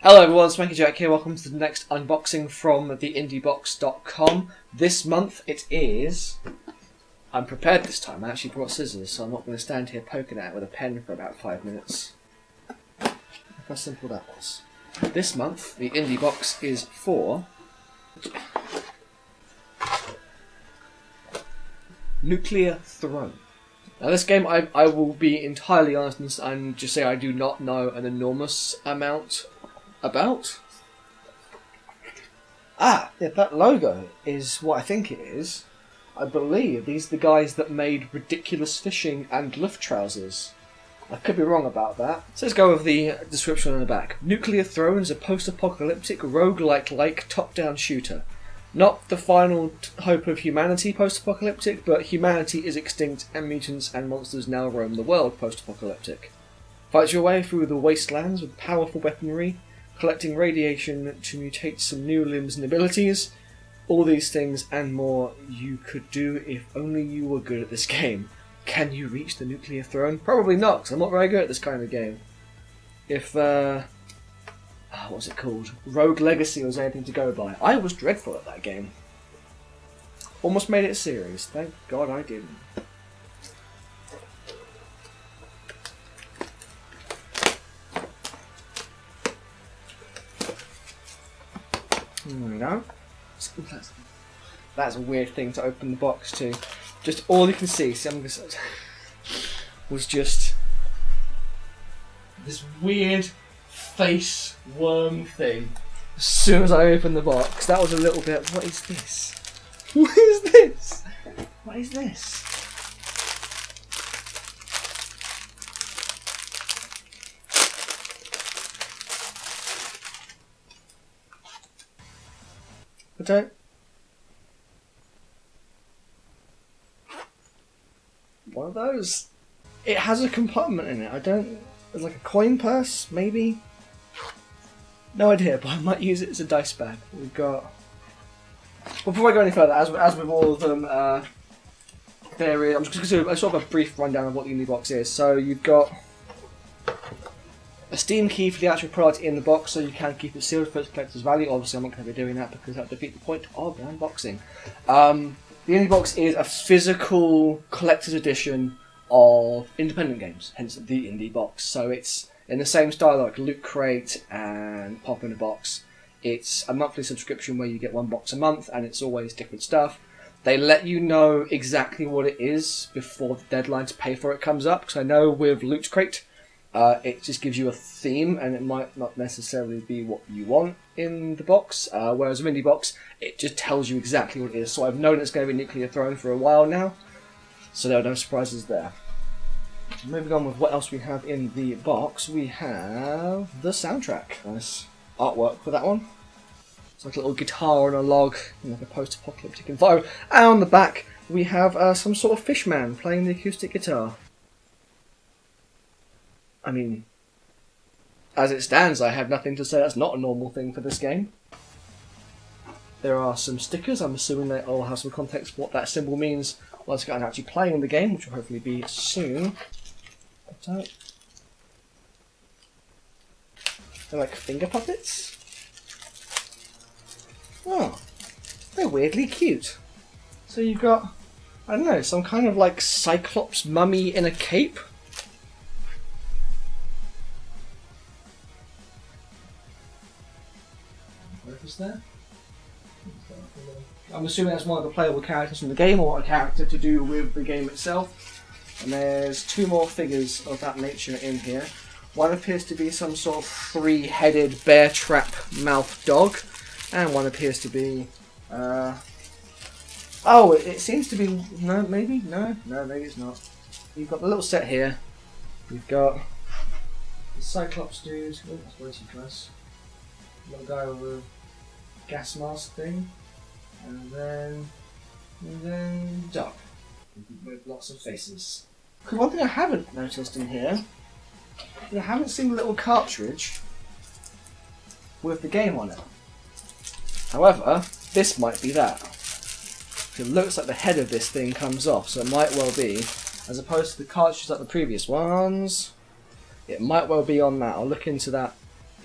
Hello everyone, Swanky Jack here. Welcome to the next unboxing from the IndieBox.com. This month it is... I'm prepared this time. I actually brought scissors, so I'm not going to stand here poking at it with a pen for about 5 minutes. Look how simple that was. This month, the IndieBox is for... Nuclear Throne. Now this game, I will be entirely honest and just say I do not know an enormous amount about. Yeah, that logo is what I think it is. I believe these are the guys that made Ridiculous Fishing and Luft Trousers. I could be wrong about that. So let's go with the description on the back. Nuclear Throne is a post-apocalyptic roguelike-like top-down shooter. Not the final hope of humanity post-apocalyptic, but humanity is extinct and mutants and monsters now roam the world post-apocalyptic. Fight your way through the wastelands with powerful weaponry, collecting radiation to mutate some new limbs and abilities. All these things and more you could do if only you were good at this game. Can you reach the Nuclear Throne? Probably not, because I'm not very good at this kind of game. If, what was it called? Rogue Legacy was anything to go by. I was dreadful at that game. Almost made it a series. Thank God I didn't. No. That's a weird thing to open the box to. Just all you can see, was just this weird face worm thing. As soon as I opened the box, that was a little bit. What is this? What is this? What is this? I don't. One of those. It has a compartment in it. I don't. It's like a coin purse, maybe. No idea, but I might use it as a dice bag. We've got. Well, before I go any further, as with all of them, there is. I'm just going to do a sort of a brief rundown of what the IndieBox is. So you've got a Steam key for the actual product in the box, so you can keep it sealed for its collector's value. Obviously, I'm not going to be doing that because that would defeat the point of the unboxing. The IndieBox is a physical collector's edition of independent games, hence the IndieBox. So it's in the same style like Loot Crate and Pop in a Box. It's a monthly subscription where you get one box a month, and it's always different stuff. They let you know exactly what it is before the deadline to pay for it comes up. Because I know with Loot Crate, it just gives you a theme, and it might not necessarily be what you want in the box. Whereas with IndieBox, it just tells you exactly what it is. So I've known it's going to be Nuclear Throne for a while now, so there are no surprises there. Moving on with what else we have in the box, we have the soundtrack. Nice artwork for that one. It's like a little guitar on a log in like a post-apocalyptic environment. And on the back, we have some sort of fish man playing the acoustic guitar. I mean, as it stands, I have nothing to say that's not a normal thing for this game. There are some stickers. I'm assuming they all have some context for what that symbol means once I'm actually playing the game, which will hopefully be soon. They're like finger puppets? Oh, they're weirdly cute. So you've got, I don't know, some kind of like Cyclops mummy in a cape. There. I'm assuming that's one of the playable characters from the game, or a character to do with the game itself. And there's two more figures of that nature in here. One appears to be some sort of three-headed bear trap mouth dog, and one appears to be oh, it seems to be maybe it's not. You've got the little set here. You've got the Cyclops dude. Oh, that's way too close. Little guy with a gas mask thing, and then dog with lots of faces. One thing I haven't noticed in here, I haven't seen the little cartridge with the game on it. However, this might be that. It looks like the head of this thing comes off, so it might well be, as opposed to the cartridges like the previous ones, it might well be on that. I'll look into that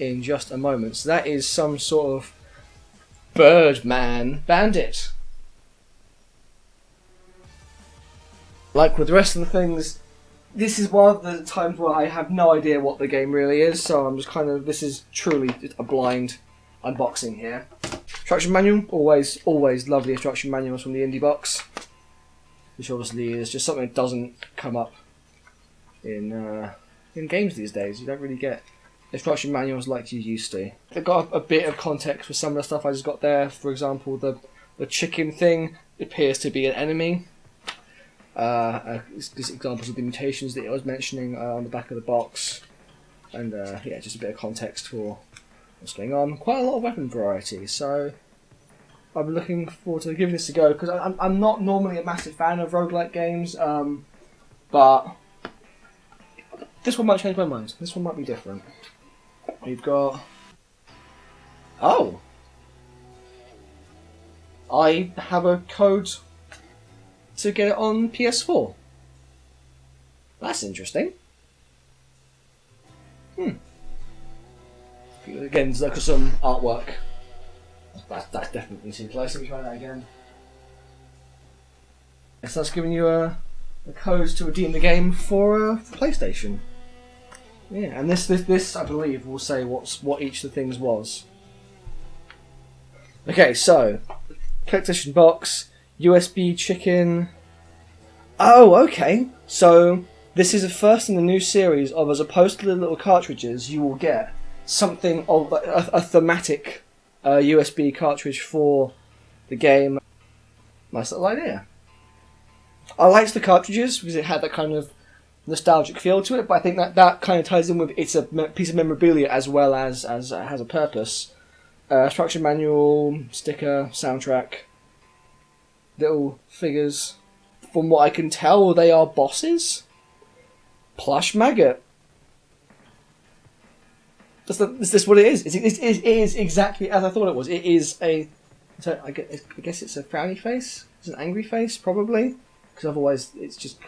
in just a moment. So that is some sort of Birdman bandit. Like with the rest of the things, this is one of the times where I have no idea what the game really is, so I'm just this is truly a blind unboxing here. Instruction manual, always love the instruction manuals from the IndieBox, which obviously is just something that doesn't come up in games these days. You don't really get instruction manuals like you used to. They've got a bit of context for some of the stuff I just got there. For example, the chicken thing appears to be an enemy. Examples of the mutations that I was mentioning on the back of the box, and yeah, just a bit of context for what's going on. Quite a lot of weapon variety, so I'm looking forward to giving this a go, because I'm not normally a massive fan of roguelike games, but this one might change my mind. This one might be different. We've got... Oh! I have a code to get it on PS4. That's interesting. Again, look at some artwork. That's definitely too close. Let me try that again. So that's giving you a code to redeem the game for PlayStation. Yeah, and this I believe will say what each of the things was. Okay, so PlayStation box, USB chicken. Oh, okay. So this is the first in the new series of, as opposed to the little cartridges, you will get something of a thematic USB cartridge for the game. Nice little idea. I liked the cartridges because it had that kind of nostalgic feel to it, but I think that kind of ties in with it's a piece of memorabilia as well as it has a purpose. Instruction manual, sticker, soundtrack, little figures. From what I can tell, they are bosses. Plush maggot. Is this what it is? It is exactly as I thought it was. It is a... So I guess it's a frowny face? It's an angry face, probably? Because otherwise it's just...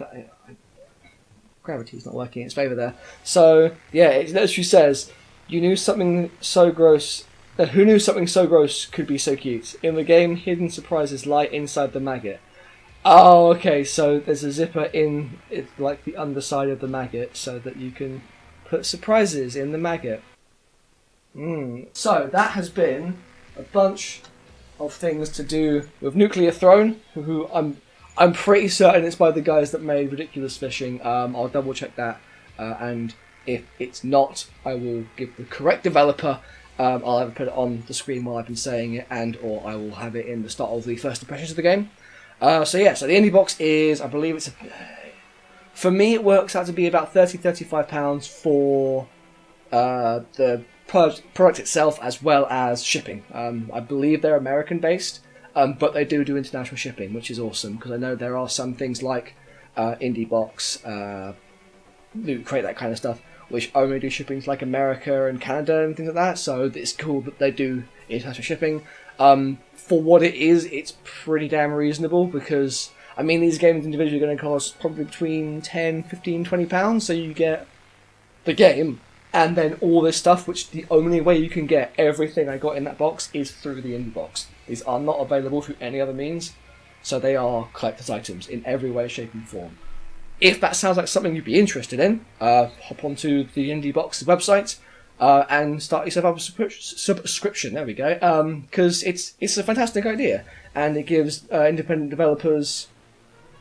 Gravity's not working in its favour there. So, yeah, it literally says, you knew something so gross... who knew something so gross could be so cute? In the game, hidden surprises lie inside the maggot. Oh, okay, so there's a zipper in like the underside of the maggot so that you can put surprises in the maggot. So that has been a bunch of things to do with Nuclear Throne, who I'm pretty certain it's by the guys that made Ridiculous Fishing. I'll double check that, and if it's not, I will give the correct developer. I'll either put it on the screen while I've been saying it, or I will have it in the start of the first impressions of the game. So the IndieBox is, I believe it's for me it works out to be about £30-35 for the product itself as well as shipping. I believe they're American based, but they do international shipping, which is awesome, because I know there are some things like IndieBox, Loot Crate, that kind of stuff, which only do shipping to like America and Canada and things like that, so it's cool that they do international shipping. For what it is, it's pretty damn reasonable, because, I mean, these games individually are going to cost probably between £10, £15, £20, so you get the game, and then all this stuff, which the only way you can get everything I got in that box is through the IndieBox. These are not available through any other means, so they are collector's items in every way, shape and form. If that sounds like something you'd be interested in, hop onto the IndieBox website, and start yourself up a subscription. There we go. Because it's a fantastic idea, and it gives independent developers,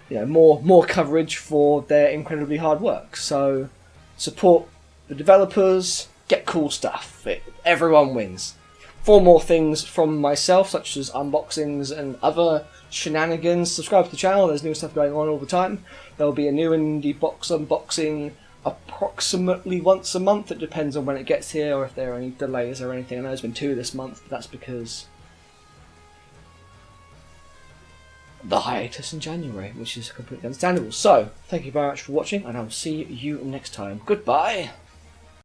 more coverage for their incredibly hard work. So support the developers, get cool stuff. Everyone wins. For more things from myself, such as unboxings and other shenanigans, subscribe to the channel. There's new stuff going on all the time. There'll be a new IndieBox unboxing approximately once a month. It depends on when it gets here or if there are any delays or anything. I know there's been 2 this month, but that's because the hiatus in January, which is completely understandable. So, thank you very much for watching, and I will see you next time. Goodbye!